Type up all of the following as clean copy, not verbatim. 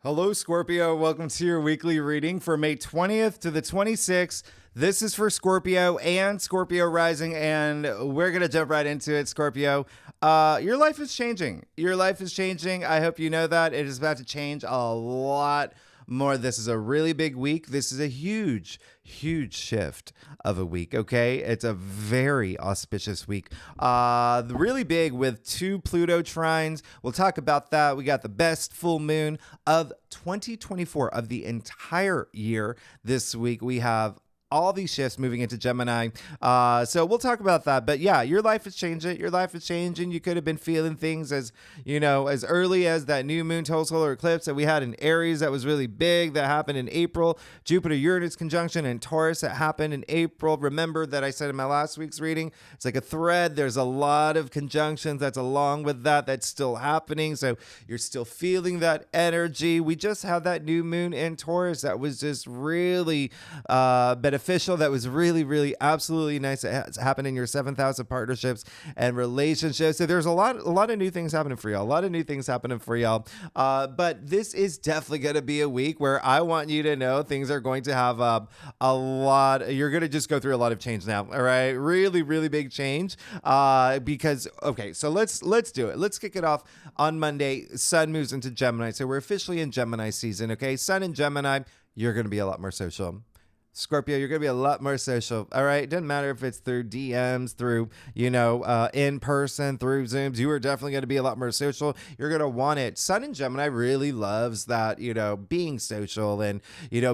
Hello, Scorpio. Welcome to your weekly reading for May 20th to the 26th. This is for Scorpio and Scorpio rising, and we're going to jump right into it, Scorpio. Your life is changing. Your life is changing. I hope you know that. It is about to change a lot more. This is a really big week. This is a huge shift of a week, okay? It's a very auspicious week. Really big with 2 Pluto trines. We'll talk about that. We got the best full moon of 2024 of the entire year this week. We have all these shifts moving into Gemini. So we'll talk about that. But yeah, your life is changing. Your life is changing. You could have been feeling things as early as that new moon total solar eclipse that we had in Aries that was really big, that happened in April. Jupiter-Uranus conjunction in Taurus that happened in April. Remember that I said in my last week's reading, it's like a thread. There's a lot of conjunctions that's along with that that's still happening. So you're still feeling that energy. We just had that new moon in Taurus that was just really beneficial. That was really absolutely nice. It happened in your 7th house of partnerships and relationships. So there's a lot of new things happening for y'all. But this is definitely going to be a week where I want you to know things are going to have a lot. You're going to just go through a lot of change now. All right, really big change. Because okay, so let's do it. Let's kick it off on Monday. Sun moves into Gemini, so we're officially in Gemini season. Okay, Sun in Gemini. You're going to be a lot more social. Scorpio, you're going to be a lot more social, all right? It doesn't matter if it's through DMs, through, in person, through Zooms. You are definitely going to be a lot more social. You're going to want it. Sun in Gemini really loves that, being social and,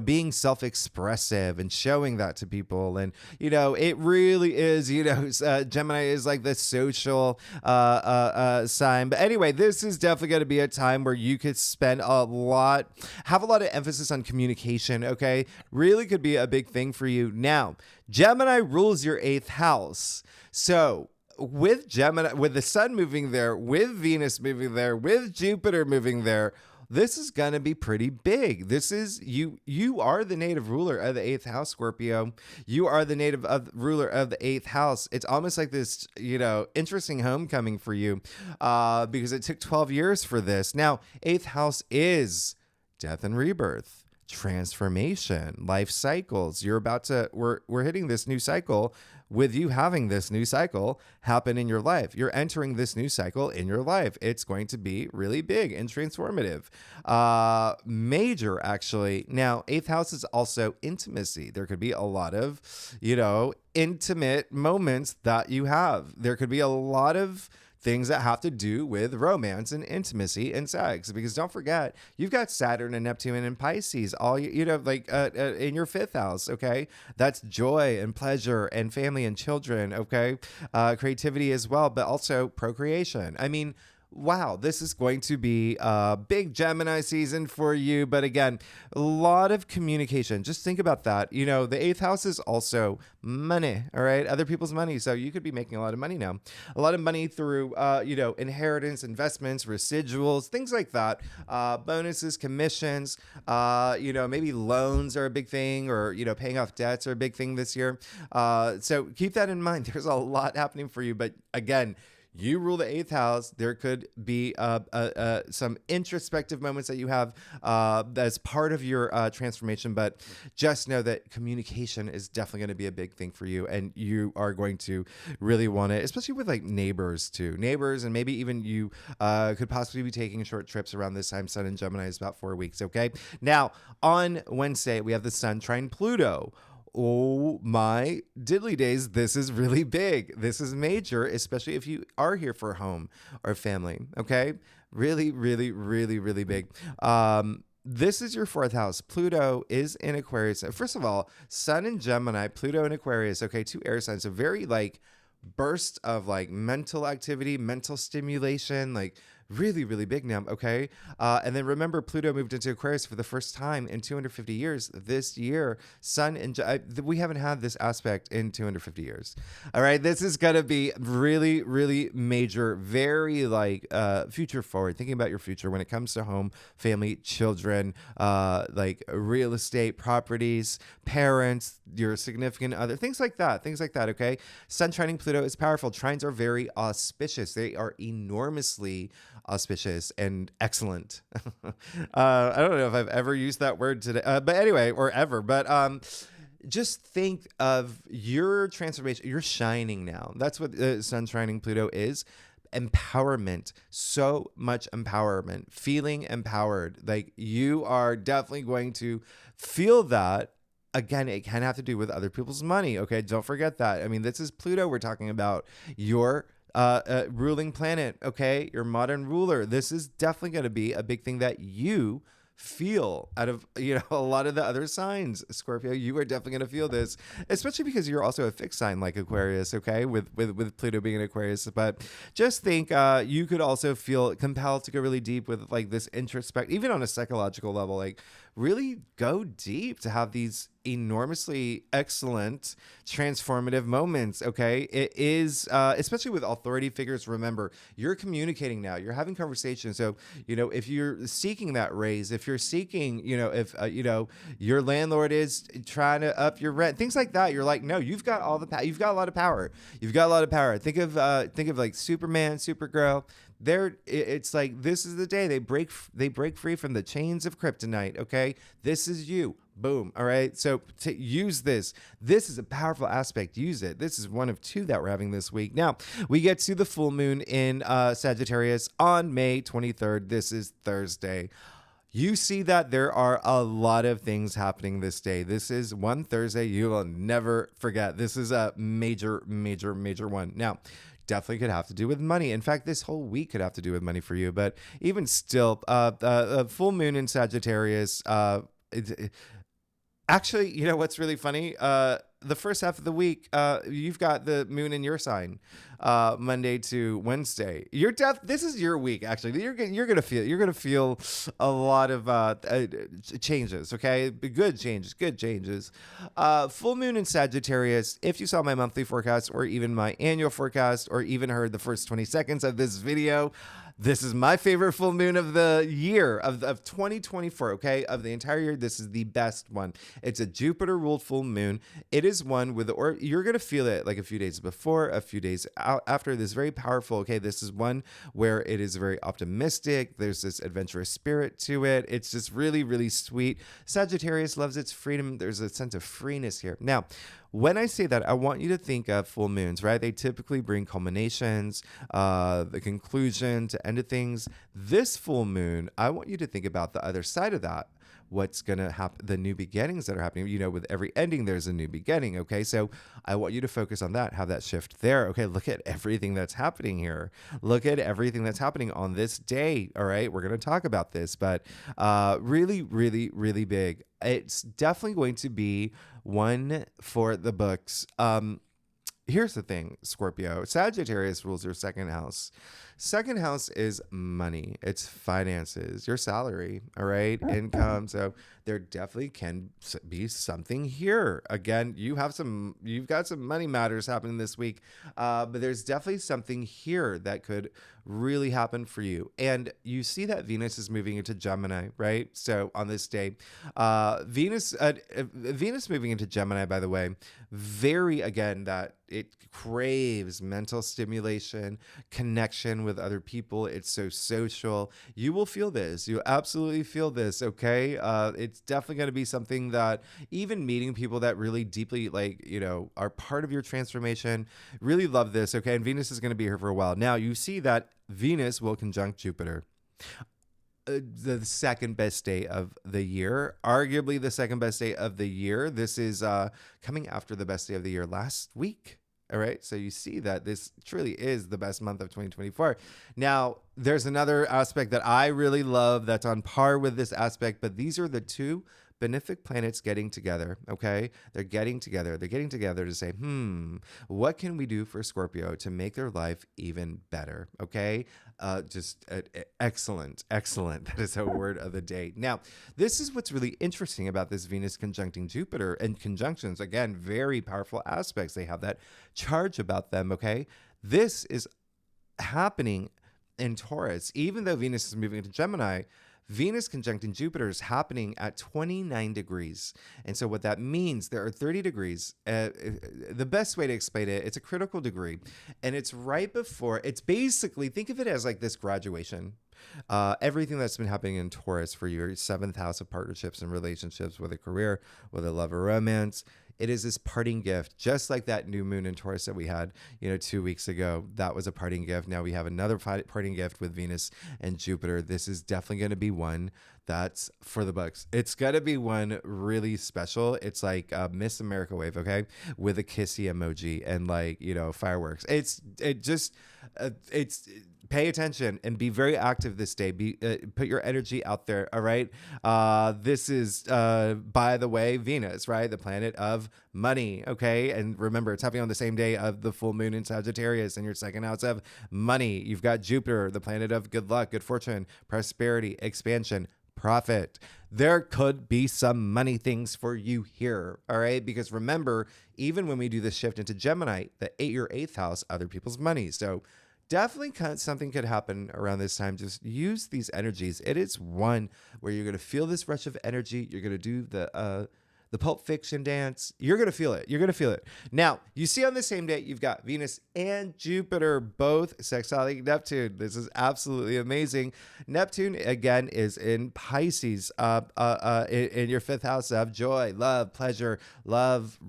being self-expressive and showing that to people. And, it really is, Gemini is like the social sign. But anyway, this is definitely going to be a time where you could have a lot of emphasis on communication, okay? Really could be a big thing for you. Now, Gemini rules your 8th house. So with Gemini, with the sun moving there, with Venus moving there, with Jupiter moving there, this is going to be pretty big. This is you are the native ruler of the 8th house, Scorpio. You are the native ruler of the 8th house. It's almost like this, interesting homecoming for you because it took 12 years for this. Now, 8th house is death and rebirth, transformation, life cycles. We're hitting this new cycle with you having this new cycle happen in your life. You're entering this new cycle in your life. It's going to be really big and transformative. Major, actually. Now, 8th house is also intimacy. There could be a lot of, intimate moments that you have. There could be a lot of things that have to do with romance and intimacy and sex, because don't forget, you've got Saturn and Neptune and Pisces, all in your 5th house. Okay, that's joy and pleasure and family and children. Okay, creativity as well, but also procreation. I mean, wow, this is going to be a big Gemini season for you. But again, a lot of communication. Just think about that. The 8th house is also money, all right? Other people's money. So you could be making a lot of money now. A lot of money through, inheritance, investments, residuals, things like that. Bonuses, commissions, maybe loans are a big thing, or, paying off debts are a big thing this year. So keep that in mind. There's a lot happening for you. But again, you rule the 8th house. There could be some introspective moments that you have as part of your transformation, but just know that communication is definitely going to be a big thing for you, and you are going to really want it, especially with like neighbors too. Neighbors, and maybe even you could possibly be taking short trips around this time. Sun in Gemini is about 4 weeks, okay? Now, on Wednesday, we have the Sun trine Pluto. Oh my diddly days, this is really big. This is major, especially if you are here for home or family, okay? Really big. This is your 4th house. Pluto is in Aquarius. First of all, Sun in Gemini, Pluto in Aquarius, okay, 2 air signs. So very burst of mental activity, mental stimulation, really big now, okay? And then remember, Pluto moved into Aquarius for the first time in 250 years this year. Sun and we haven't had this aspect in 250 years. All right, this is gonna be really major, very future forward, thinking about your future when it comes to home, family, children, real estate, properties, parents, your significant other, things like that, okay? Sun trining Pluto is powerful. Trines are very auspicious. They are enormously auspicious and excellent. I don't know if I've ever used that word today, but anyway, or ever. But just think of your transformation. You're shining now. That's what Sun shining Pluto is. Empowerment, so much empowerment, feeling empowered. Like you are definitely going to feel that. Again, it can have to do with other people's money. Okay, don't forget that. I mean, this is Pluto we're talking about. Your ruling planet. Okay, your modern ruler. This is definitely going to be a big thing that you feel out of a lot of the other signs. Scorpio, you are definitely going to feel this, especially because you're also a fixed sign like Aquarius, okay, with Pluto being an Aquarius. But just think you could also feel compelled to go really deep with like this introspect, even on a psychological level, like really go deep to have these enormously excellent transformative moments. Okay, it is especially with authority figures. Remember, you're communicating now, you're having conversations. So if you're seeking that raise, if you're seeking, if your landlord is trying to up your rent, things like that, you're like, no, you've got all the power. You've got a lot of power. Think of like Superman, Supergirl. It's like this is the day they break free from the chains of kryptonite. Okay, this is you. Boom. All right. So to use this is a powerful aspect. Use it. This is one of two that we're having this week. Now we get to the full moon in Sagittarius on May 23rd. This is Thursday. You see that there are a lot of things happening this day. This is one Thursday you will never forget. This is a major, major, major one. Now, definitely could have to do with money. In fact, this whole week could have to do with money for you. But even still, full moon in Sagittarius. Actually, what's really funny? The first half of the week, you've got the moon in your sign, Monday to Wednesday. This is your week. Actually, you're gonna feel a lot of changes. Okay, good changes. Full moon in Sagittarius. If you saw my monthly forecast or even my annual forecast or even heard the first 20 seconds of this video, this is my favorite full moon of the year of 2024, okay? Of the entire year, this is the best one. It's a Jupiter ruled full moon. It is one or you're going to feel it like a few days before, a few days after. This very powerful, okay? This is one where it is very optimistic. There's this adventurous spirit to it. It's just really, really sweet. Sagittarius loves its freedom. There's a sense of freeness here. Now, when I say that, I want you to think of full moons, right? They typically bring culminations, the conclusion to end of things. This full moon, I want you to think about the other side of that. What's going to happen, the new beginnings that are happening. With every ending, there's a new beginning, okay? So I want you to focus on that, have that shift there, okay? Look at everything that's happening here. Look at everything that's happening on this day, all right? We're going to talk about this, but really, really, really big. It's definitely going to be one for the books. Here's the thing, Scorpio. Sagittarius rules your second house. Second house is money. It's finances, your salary, all right? Income. So there definitely can be something here. Again, you've got some money matters happening this week, but there's definitely something here that could really happen for you. And you see that Venus is moving into Gemini, right? So on this day, Venus moving into Gemini, by the way, that it craves mental stimulation, connection with other people. It's so social. You will feel this. You absolutely feel this, okay? It's definitely going to be something that even meeting people that really deeply, are part of your transformation, really love this, okay? And Venus is going to be here for a while. Now, you see that Venus will conjunct Jupiter. The second best day of the year, arguably the second best day of the year. This is coming after the best day of the year last week. All right. So you see that this truly is the best month of 2024. Now, there's another aspect that I really love that's on par with this aspect, but these are the two benefic planets getting together, okay? They're getting together to say, what can we do for Scorpio to make their life even better, okay? Excellent. That is a word of the day. Now, this is what's really interesting about this Venus conjuncting Jupiter, and conjunctions, again, very powerful aspects. They have that charge about them, okay? This is happening in Taurus. Even though Venus is moving into Gemini, Venus conjuncting Jupiter is happening at 29 degrees. And so what that means, there are 30 degrees. The best way to explain it, it's a critical degree. And it's right before, it's basically, think of it as like this graduation. Everything that's been happening in Taurus for your 7th house of partnerships and relationships, with a career, with a love or romance. It is this parting gift, just like that new moon in Taurus that we had, 2 weeks ago. That was a parting gift. Now we have another parting gift with Venus and Jupiter. This is definitely going to be one that's for the books. It's going to be one really special. It's like Miss America wave, okay, with a kissy emoji and fireworks. Pay attention and be very active this day. Put your energy out there. All right. This is, by the way, Venus, right? The planet of money. Okay. And remember, it's happening on the same day of the full moon in Sagittarius, in your 2nd house of money. You've got Jupiter, the planet of good luck, good fortune, prosperity, expansion, profit. There could be some money things for you here. All right. Because remember, even when we do this shift into Gemini, your 8th house, other people's money. So definitely something could happen around this time. Just use these energies. It is one where you're going to feel this rush of energy. You're going to do the Pulp Fiction dance. You're going to feel it. You're going to feel it. Now, you see on the same day, you've got Venus and Jupiter both sextiling Neptune. This is absolutely amazing. Neptune, again, is in Pisces, in your 5th house of joy, love, pleasure, love,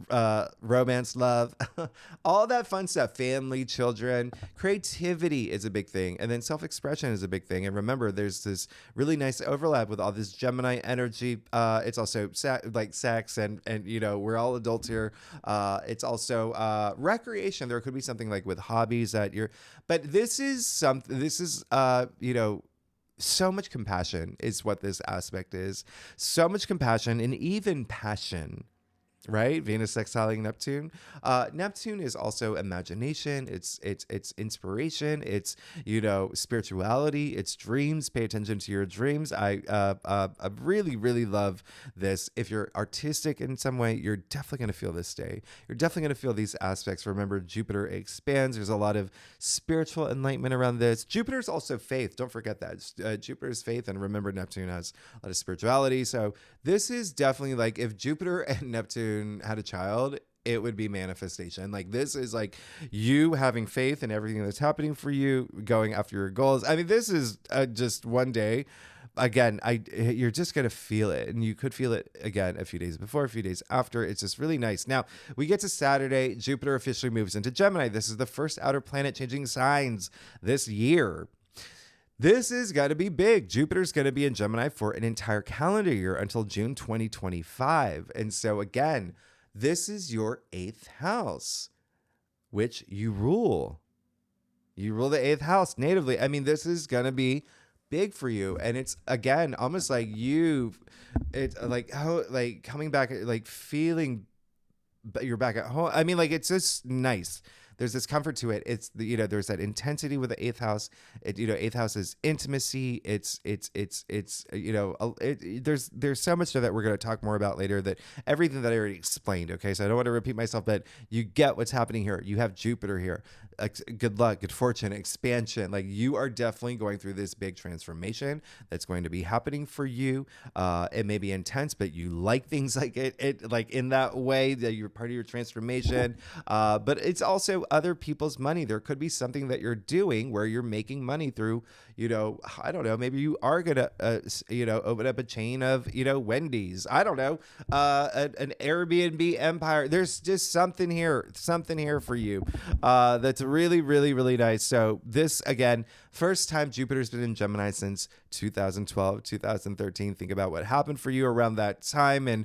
romance, love, all that fun stuff, family, children. Creativity is a big thing. And then self-expression is a big thing. And remember, there's this really nice overlap with all this Gemini energy. It's also sex. And we're all adults here. It's also recreation. There could be something like with hobbies but this is so much compassion is what this aspect is. So much compassion and even passion. Right? Venus sextiling Neptune. Neptune is also imagination. It's inspiration. It's, spirituality. It's dreams. Pay attention to your dreams. I really, really love this. If you're artistic in some way, you're definitely going to feel this day. You're definitely going to feel these aspects. Remember, Jupiter expands. There's a lot of spiritual enlightenment around this. Jupiter's also faith. Don't forget that. Jupiter's faith. And remember, Neptune has a lot of spirituality. So this is definitely like if Jupiter and Neptune had a child, it would be manifestation. Like this is like you having faith in everything that's happening for you, going after your goals. I mean, this is just one day. Again, you're just going to feel it, and you could feel it again a few days before, a few days after. It's just really nice. Now we get to Saturday. Jupiter officially moves into Gemini. This is the first outer planet changing signs this year. This is going to be big. Jupiter's going to be in Gemini for an entire calendar year until June 2025. And so again, this is your 8th house, which you rule. You rule the 8th house natively. I mean, this is going to be big for you. And it's, again, almost like coming back, like feeling you're back at home. I mean, like, it's just nice. There's this comfort to it. It's there's that intensity with the 8th house. 8th house is intimacy. There's so much to that we're going to talk more about later, that everything that I already explained. Okay. So I don't want to repeat myself, but you get what's happening here. You have Jupiter here, good luck, good fortune, expansion. Like you are definitely going through this big transformation that's going to be happening for you. It may be intense, but you like things like it like in that way that you're part of your transformation. But it's also other people's money. There could be something that you're doing where you're making money through, I don't know, maybe you are going to, open up a chain of, Wendy's, I don't know, an Airbnb empire. There's just something here for you, that's really, really, really nice. So this, again, first time Jupiter's been in Gemini since 2012, 2013. Think about what happened for you around that time. And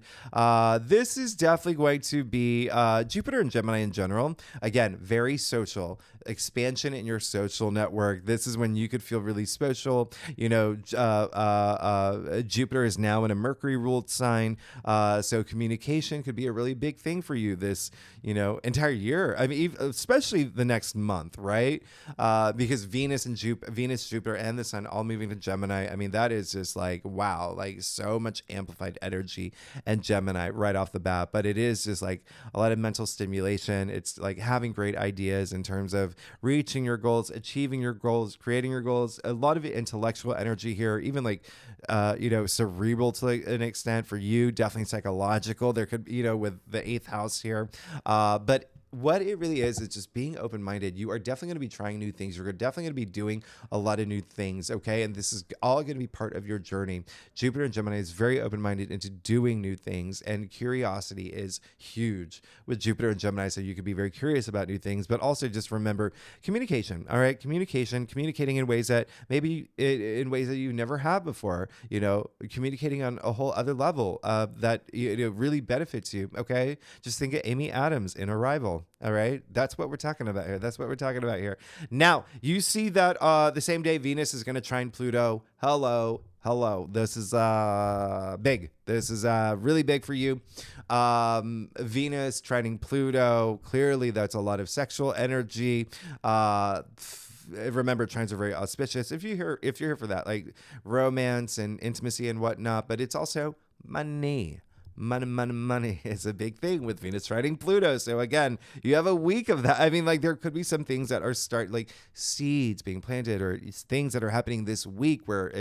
this is definitely going to be Jupiter and Gemini in general. Again, very social, expansion in your social network. This is when you could feel really social. Jupiter is now in a Mercury ruled sign. So communication could be a really big thing for you this, entire year. I mean, especially the next month, right? Because Venus, Jupiter, and the Sun all moving to Gemini. I mean, that is just like, wow, like so much amplified energy and Gemini right off the bat. But it is just like a lot of mental stimulation. It's like having great ideas in terms of reaching your goals, achieving your goals, creating your goals, a lot of intellectual energy here, even like, cerebral to like an extent for you, definitely psychological. There could, with the eighth house here. But what it really is just being open-minded. You are definitely going to be trying new things. You're definitely going to be doing a lot of new things, okay? And this is all going to be part of your journey. Jupiter and Gemini is very open-minded into doing new things, and curiosity is huge with Jupiter and Gemini, so you could be very curious about new things, but also just remember communication, all right? Communicating in ways that maybe in ways that you never have before, communicating on a whole other level that really benefits you, okay? Just think of Amy Adams in Arrival. All right. That's what we're talking about here. Now, you see that the same day Venus is going to trine Pluto. Hello. This is big. This is really big for you. Venus trining Pluto. Clearly, that's a lot of sexual energy. Remember, trines are very auspicious. If you're here for that, like romance and intimacy and whatnot, but it's also money. Money is a big thing with Venus trining Pluto. So again, you have a week of that. I mean, like there could be some things that are like seeds being planted or things that are happening this week where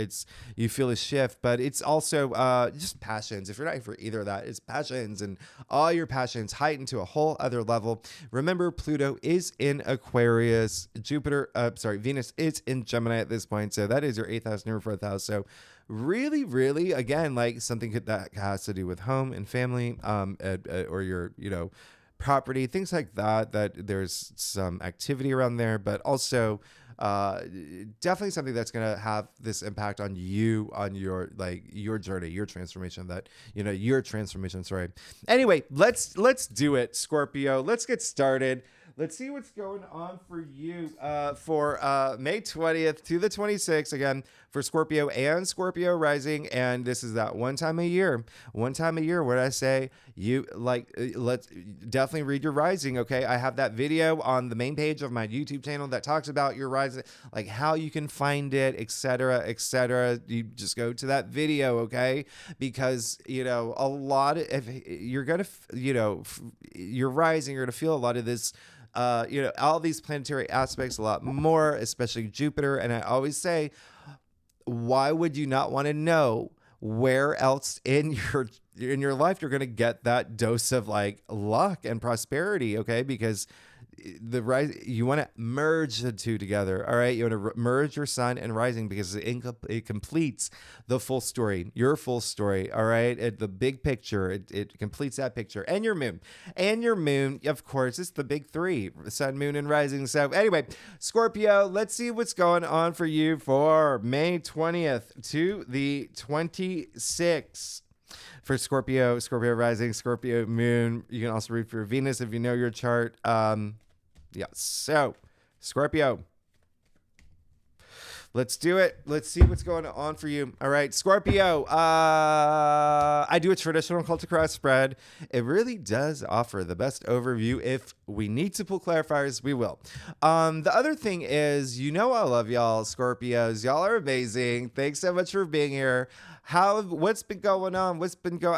you feel a shift, but it's also just passions. If you're not for either of that, it's passions, and all your passions heightened to a whole other level. Remember, Pluto is in Aquarius. Venus is in Gemini at this point. So that is your 8th house and your 4th house. So really, really, again, like something that has to do with home and family, or your, property, things like that, that there's some activity around there, but also definitely something that's going to have this impact on you, on your journey, your transformation, sorry. Anyway, let's do it, Scorpio. Let's get started. Let's see what's going on for you for May 20th to the 26th. Again, for Scorpio and Scorpio rising. And this is that one time a year where I say let's definitely read your rising. Okay. I have that video on the main page of my YouTube channel that talks about your rising, like how you can find it, etc., etc. You just go to that video. Okay. Because, a lot of, if you're going to, you're rising, you're going to feel a lot of this, all these planetary aspects a lot more, especially Jupiter. And I always say, why would you not want to know where else in your life you're going to get that dose of like luck and prosperity? Okay. Because you want to merge the two together. All right. You want to merge your sun and rising because it completes the full story, your full story. All right. The big picture, it completes that picture. And your moon, of course, it's the big three: sun, moon, and rising. So anyway, Scorpio, let's see what's going on for you for May 20th to the 26th. For Scorpio rising, Scorpio moon. You can also read for Venus if you know your chart. So Scorpio, let's do it. Let's see what's going on for you. All right, Scorpio. I do a traditional cultic cross spread. It really does offer the best overview. If we need to pull clarifiers, we will. The other thing is, I love y'all, Scorpios. Y'all are amazing. Thanks so much for being here. What's been going on?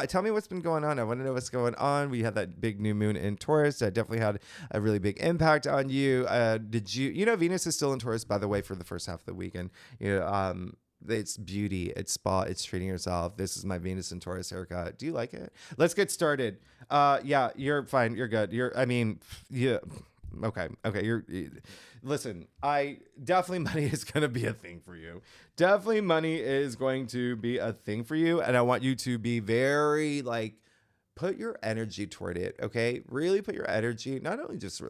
Tell me what's been going on. I want to know what's going on. We had that big new moon in Taurus that definitely had a really big impact on you. Venus is still in Taurus, by the way, for the first half of the weekend. It's beauty, it's spa, it's treating yourself. This is my Venus in Taurus haircut. Do you like it? Let's get started. Yeah, you're fine. You're good. Okay. Listen, definitely money is going to be a thing for you. Definitely money is going to be a thing for you. And I want you to be very put your energy toward it. Okay. Really put your energy, not only just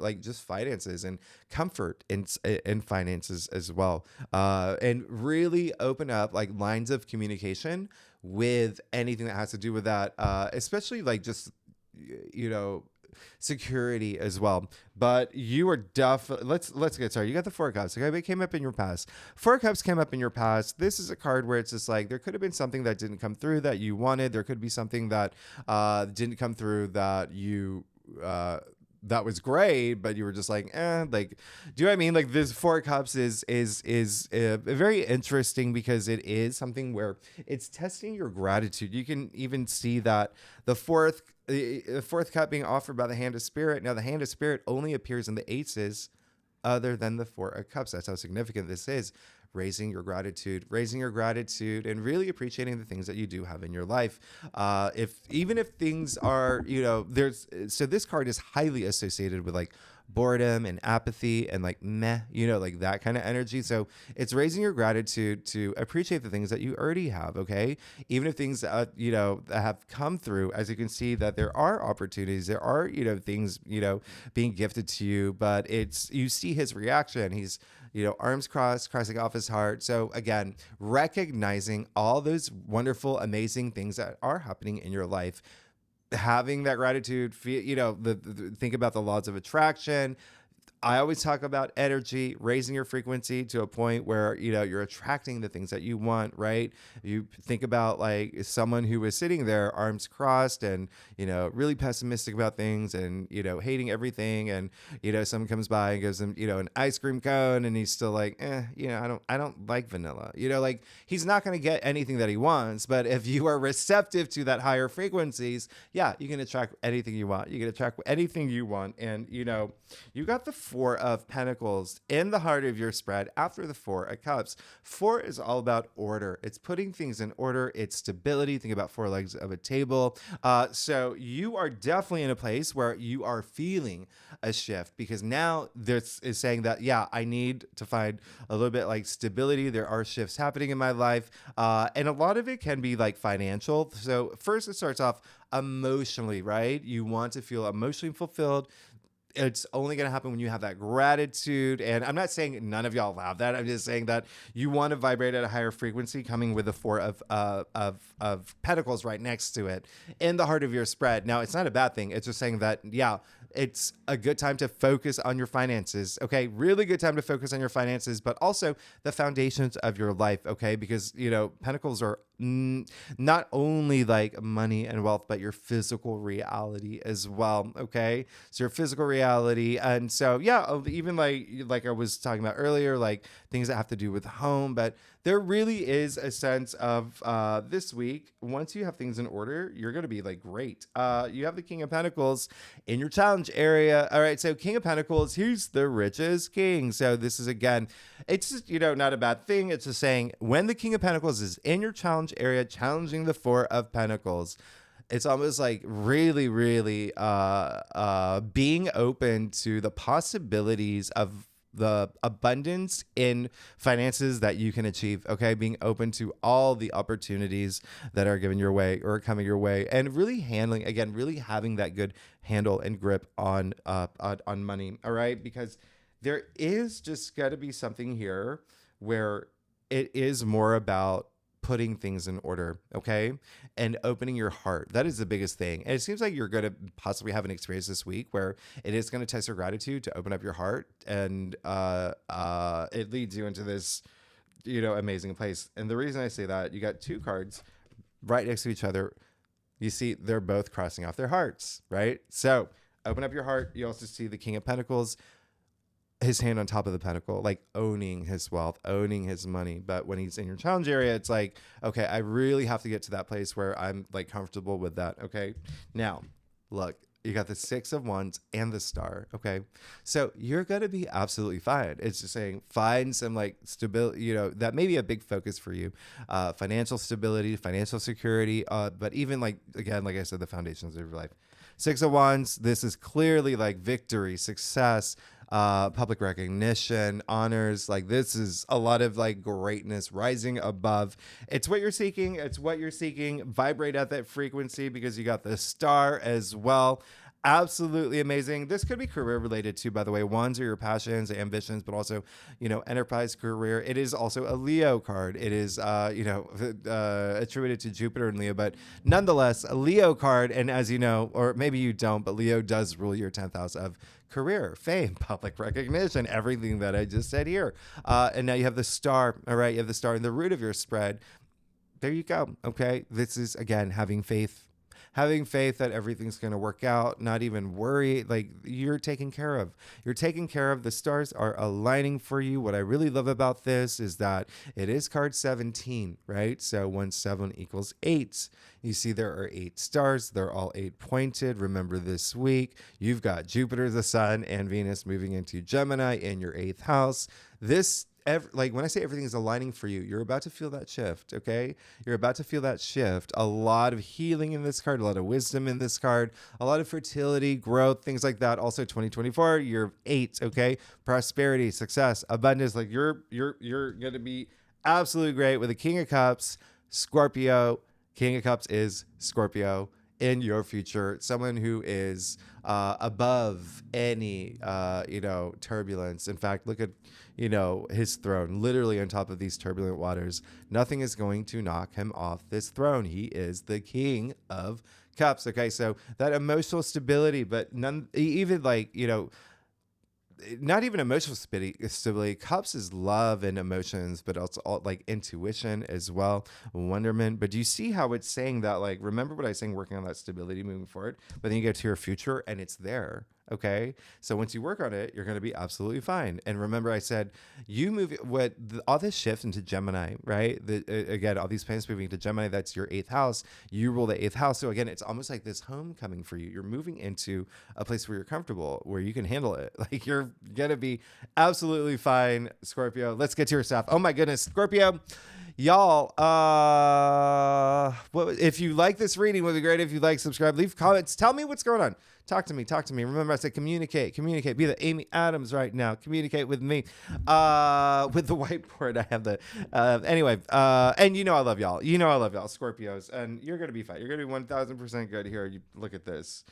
finances and comfort in finances as well. And really open up lines of communication with anything that has to do with that. Especially security as well. But you are definitely, let's get started. You got the Four of Cups. Okay, it came up in your past. Four of Cups came up in your past. This is a card where it's just there could have been something that didn't come through that you wanted. There could be something that didn't come through that you that was great, but you were just do you know what I mean? This Four of Cups is very interesting because it is something where it's testing your gratitude. You can even see that the fourth cup being offered by the Hand of Spirit. Now, the Hand of Spirit only appears in the aces other than the Four of Cups. That's how significant this is. raising your gratitude, and really appreciating the things that you do have in your life. If things are, so this card is highly associated with like boredom and apathy and like meh, like that kind of energy. So it's raising your gratitude to appreciate the things that you already have. Okay. Even if things, that have come through, as you can see that there are opportunities, there are, things, being gifted to you, but you see his reaction. He's, arms crossed, crossing off his heart. So again, recognizing all those wonderful, amazing things that are happening in your life, having that gratitude, think about the laws of attraction. I always talk about energy, raising your frequency to a point where, you're attracting the things that you want, right? You think about like someone who was sitting there, arms crossed and, really pessimistic about things and, hating everything. And, someone comes by and gives him, an ice cream cone and he's still like, I don't like vanilla, like he's not going to get anything that he wants. But if you are receptive to that higher frequencies, yeah, you can attract anything you want. You can attract anything you want. And, you got the Four of Pentacles in the heart of your spread after the Four of Cups. Four is all about order. It's putting things in order. It's stability. Think about four legs of a table. So you are definitely in a place where you are feeling a shift, because now this is saying that, yeah, I need to find a little bit like stability. There are shifts happening in my life. And a lot of it can be like financial. So first it starts off emotionally, right? You want to feel emotionally fulfilled. It's only going to happen when you have that gratitude. And I'm not saying none of y'all have that. I'm just saying that you want to vibrate at a higher frequency, coming with the Four of Pentacles right next to it in the heart of your spread. Now, it's not a bad thing. It's just saying that, yeah, it's a good time to focus on your finances. Okay. Really good time to focus on your finances, but also the foundations of your life. Okay. Because, Pentacles are not only like money and wealth, but your physical reality as well. Okay. So your physical reality. And so, yeah, even like I was talking about earlier, like things that have to do with home, but there really is a sense of this week, once you have things in order, you're going to be like, great. You have the King of Pentacles in your challenge area. All right. So King of Pentacles, he's the richest king. So this is, again, it's just, not a bad thing. It's just saying when the King of Pentacles is in your challenge area, challenging the Four of Pentacles, it's almost like really, really being open to the possibilities of the abundance in finances that you can achieve. Okay. Being open to all the opportunities that are given your way or coming your way, and really handling, again, really having that good handle and grip on money. All right. Because there is just got to be something here where it is more about putting things in order, okay? And opening your heart. That is the biggest thing. And it seems like you're going to possibly have an experience this week where it is going to test your gratitude to open up your heart. And it leads you into this, amazing place. And the reason I say that, you got two cards right next to each other. You see, they're both crossing off their hearts, right? So open up your heart. You also see the King of Pentacles, his hand on top of the pentacle, like owning his wealth, owning his money. But when he's in your challenge area, it's like, okay, I really have to get to that place where I'm like comfortable with that. Okay. Now, look, you got the Six of Wands and the Star. Okay. So you're going to be absolutely fine. It's just saying find some like stability, that may be a big focus for you. Financial stability, financial security. But even like, again, like I said, the foundations of your life. Six of Wands, this is clearly like victory, success, public recognition, honors. Like this is a lot of like greatness, rising above. It's what you're seeking. It's what you're seeking. Vibrate at that frequency, because you got the Star as well. Absolutely amazing. This could be career related too, by the way. Wands are your passions, ambitions, but also, enterprise career. It is also a Leo card. It is, attributed to Jupiter and Leo, but nonetheless, a Leo card. And as you know, or maybe you don't, but Leo does rule your 10th house of career, fame, public recognition, everything that I just said here. And now you have the Star. All right. You have the Star in the root of your spread. There you go. Okay. This is, again, having faith that everything's going to work out, not even worry, like you're taken care of. You're taken care of. The stars are aligning for you. What I really love about this is that it is card 17, right? So 1, 7 equals 8. You see there are 8 stars. They're all 8 pointed. Remember this week, you've got Jupiter, the Sun, and Venus moving into Gemini in your 8th house. This like when I say everything is aligning for you, you're about to feel that shift, okay? You're about to feel that shift. A lot of healing in this card, a lot of wisdom in this card, a lot of fertility, growth, things like that. Also 2024, year 8, okay? Prosperity, success, abundance. Like you're going to be absolutely great with the King of Cups, Scorpio. King of Cups is Scorpio in your future, someone who is above any, turbulence. In fact, look at, his throne, literally on top of these turbulent waters. Nothing is going to knock him off this throne. He is the King of Cups. Okay, so that emotional stability, but none, even like, not even emotional stability. Cups is love and emotions, but also like intuition as well, wonderment. But do you see how it's saying that? Like, remember what I was saying, working on that stability moving forward. But then you get to your future, and it's there. Okay, so once you work on it, you're going to be absolutely fine. And remember, I said you move all this shift into Gemini, right? Again, all these planets moving into Gemini. That's your 8th house. You rule the 8th house. So again, it's almost like this homecoming for you. You're moving into a place where you're comfortable, where you can handle it. Like you're gonna be absolutely fine, Scorpio. Let's get to your stuff. Oh my goodness, Scorpio. Y'all, if you like this reading, would be great if you like, subscribe, leave comments, tell me what's going on. Talk to me. Remember, I said communicate. Be the Amy Adams right now. Communicate with me. With the whiteboard, I have the. Anyway, and I love y'all. I love y'all, Scorpios, and you're gonna be fine. You're gonna be 1,000% good here. You look at this.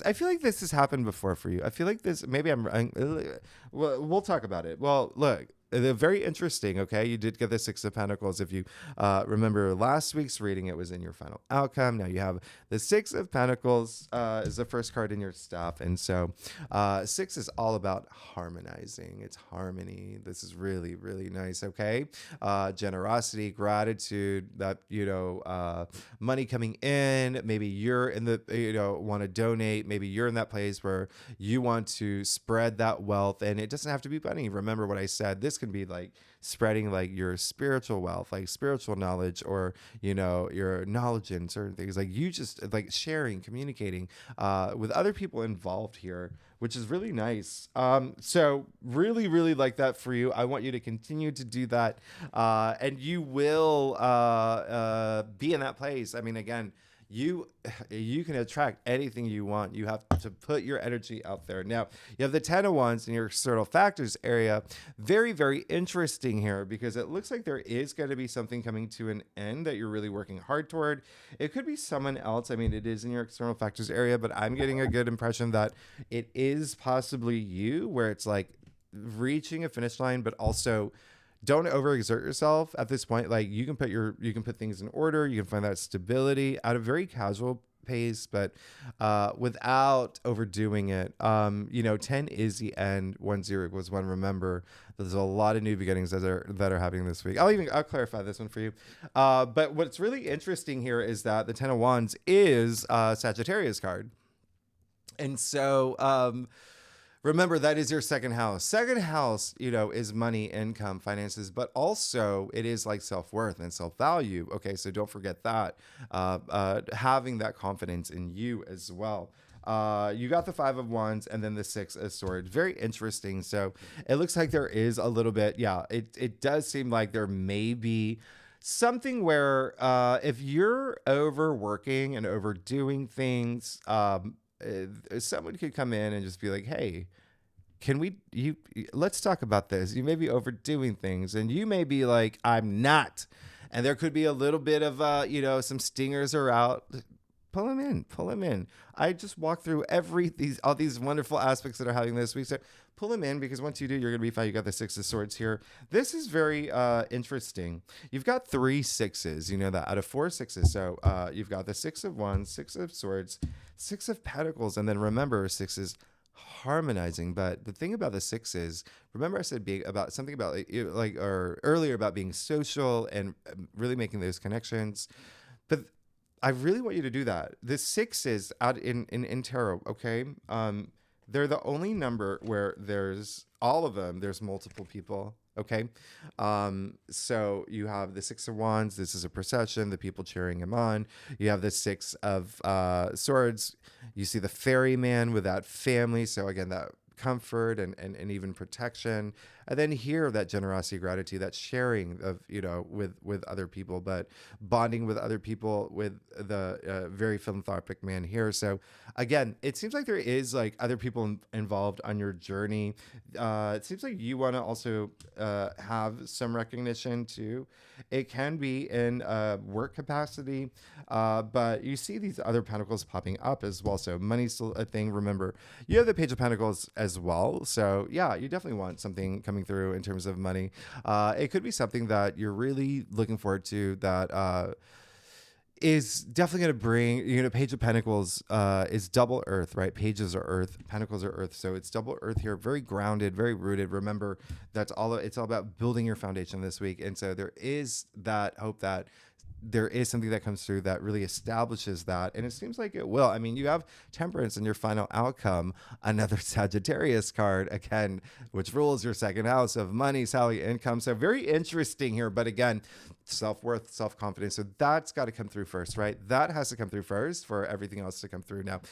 I feel like this has happened before for you. I feel like this. Maybe we'll talk about it. Well, look. They're very interesting, okay? You did get the 6 of Pentacles. If you remember last week's reading, it was in your final outcome. Now you have the 6 of Pentacles is the first card in your stuff. And so 6 is all about harmonizing. It's harmony. This is really, really nice, okay? Generosity, gratitude, that, money coming in. Maybe you're in the, want to donate. Maybe you're in that place where you want to spread that wealth. And it doesn't have to be money. Remember what I said. This can be like spreading like your spiritual wealth, like spiritual knowledge, or your knowledge in certain things. Like you just like sharing, communicating with other people involved here, which is really nice. So really, really like that for you. I want you to continue to do that, and you will be in that place. I mean, again, you can attract anything you want. You have to put your energy out there. Now, you have the 10 of Wands in your external factors area. Very, very interesting here, because it looks like there is going to be something coming to an end that you're really working hard toward. It could be someone else. I mean, it is in your external factors area, but I'm getting a good impression that it is possibly you, where it's like reaching a finish line, but also don't overexert yourself at this point. Like you can put things in order. You can find that stability at a very casual pace, but without overdoing it. 10 is the end. 1-0 was 1. Remember, there's a lot of new beginnings that are happening this week. I'll clarify this one for you. But what's really interesting here is that the 10 of Wands is a Sagittarius card. And so, remember, that is your second house. Second house, is money, income, finances, but also it is like self-worth and self-value. Okay, so don't forget that. Having that confidence in you as well. You got the 5 of Wands and then the 6 of Swords. Very interesting. So it looks like there is a little bit, it does seem like there may be something where if you're overworking and overdoing things, someone could come in and just be like, hey, let's talk about this. You may be overdoing things, and you may be like, I'm not. And there could be a little bit of, some stingers are out. Pull them in. I just walked through all these wonderful aspects that are happening this week. So pull them in, because once you do, you're going to be fine. You got the 6 of Swords here. This is very interesting. You've got 3 6s, that out of 4 6s. So you've got the 6 of Wands, 6 of Swords, 6 of Pentacles. And then remember, 6 is harmonizing. But the thing about the 6 is, remember I said earlier about being social and really making those connections. But I really want you to do that. The 6s out in tarot, okay? They're the only number where there's all of them. There's multiple people, okay? So you have the 6 of Wands. This is a procession, the people cheering him on. You have the 6 of Swords. You see the ferryman with that family. So again, that comfort and even protection. And then here, that generosity, gratitude, that sharing of, with other people, but bonding with other people with the very philanthropic man here. So again, it seems like there is like other people involved on your journey. It seems like you want to also have some recognition too. It can be in work capacity, but you see these other pentacles popping up as well. So money's still a thing. Remember, you have the Page of Pentacles as well. So yeah, you definitely want something coming through in terms of money. It could be something that you're really looking forward to that is definitely going to bring, Page of Pentacles is double earth, right? Pages are earth, pentacles are earth. So it's double earth here, very grounded, very rooted. Remember, it's all about building your foundation this week. And so there is that hope that there is something that comes through that really establishes that. And it seems like it will. I mean, you have Temperance in your final outcome, another Sagittarius card, again, which rules your second house of money, salary, income. So very interesting here. But again, self-worth, self-confidence. So that's got to come through first, right? That has to come through first for everything else to come through. Now,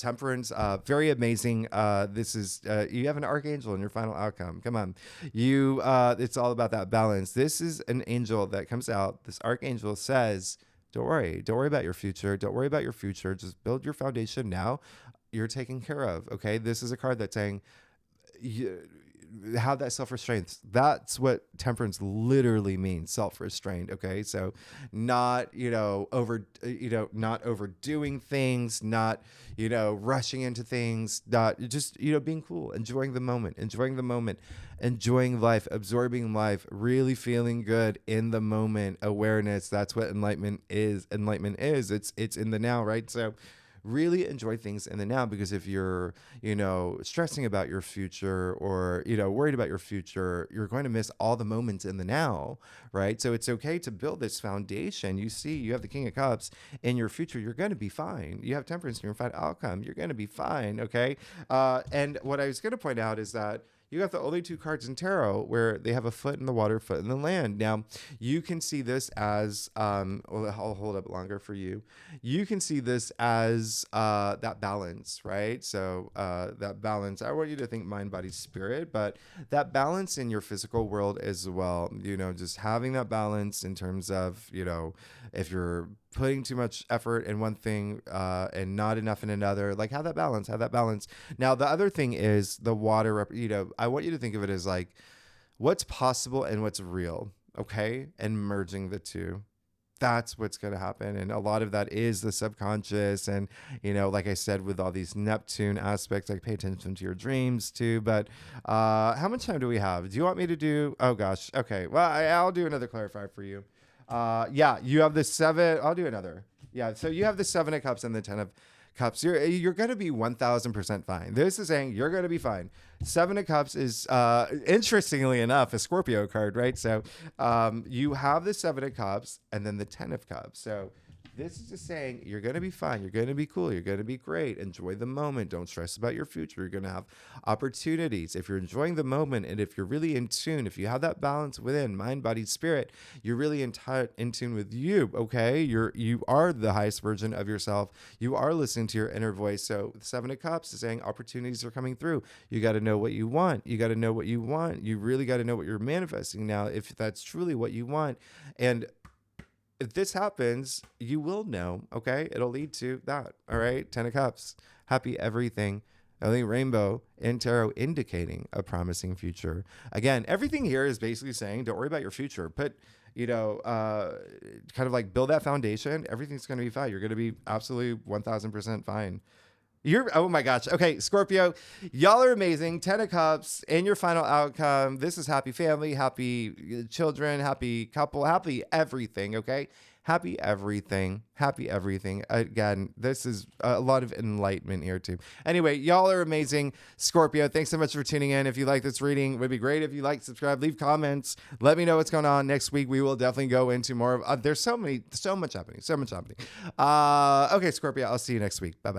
Temperance, very amazing. This is, you have an archangel in your final outcome. Come on. It's all about that balance. This is an angel that comes out. This archangel says, don't worry about your future. Don't worry about your future. Just build your foundation now. You're taken care of. Okay. This is a card that's saying, have that self-restraint. That's what Temperance literally means, self-restraint. Okay. So not, not overdoing things, not, rushing into things, not just, being cool, enjoying the moment, enjoying life, absorbing life, really feeling good in the moment, awareness. That's what enlightenment is. It's in the now, right? So really enjoy things in the now, because if you're, stressing about your future or, worried about your future, you're going to miss all the moments in the now, right? So it's okay to build this foundation. You see, you have the King of Cups in your future. You're going to be fine. You have Temperance in your final outcome. You're going to be fine. Okay. And what I was going to point out is that you got the only two cards in tarot where they have a foot in the water, foot in the land. Now, you can see this as, I'll hold up longer for you. You can see this as that balance, right? So that balance, I want you to think mind, body, spirit, but that balance in your physical world as well, just having that balance in terms of, if you're putting too much effort in one thing and not enough in another, like have that balance. Now, the other thing is the water, I want you to think of it as like what's possible and what's real, okay? And merging the two. That's what's going to happen. And a lot of that is the subconscious. And, like I said, with all these Neptune aspects, like pay attention to your dreams too. But how much time do we have? Do you want me to do? Oh, gosh. Okay. Well, I'll do another clarifier for you. You have the 7. I'll do another. Yeah. So you have the 7 of Cups and the 10 of Cups. You're going to be 1000% fine. This is saying you're going to be fine. 7 of Cups is, interestingly enough, a Scorpio card, right? So, you have the 7 of Cups and then the 10 of Cups. So this is just saying you're going to be fine. You're going to be cool. You're going to be great. Enjoy the moment. Don't stress about your future. You're going to have opportunities. If you're enjoying the moment and if you're really in tune, if you have that balance within mind, body, spirit, you're really in tune with you. Okay. You are the highest version of yourself. You are listening to your inner voice. So the 7 of Cups is saying opportunities are coming through. You got to know what you want. You really got to know what you're manifesting now, if that's truly what you want. And if this happens, you will know, okay? It'll lead to that, all right? 10 of Cups, happy everything. Only rainbow in tarot indicating a promising future. Again, everything here is basically saying, don't worry about your future. Put, kind of like build that foundation. Everything's going to be fine. You're going to be absolutely 1000% fine. Oh my gosh. Okay, Scorpio, y'all are amazing. 10 of Cups in your final outcome. This is happy family, happy children, happy couple, happy everything, okay? Happy everything. Again, this is a lot of enlightenment here too. Anyway, y'all are amazing. Scorpio, thanks so much for tuning in. If you like this reading, it would be great if you like, subscribe, leave comments. Let me know what's going on. Next week, we will definitely go into more of, there's so much happening. Okay, Scorpio, I'll see you next week. Bye-bye.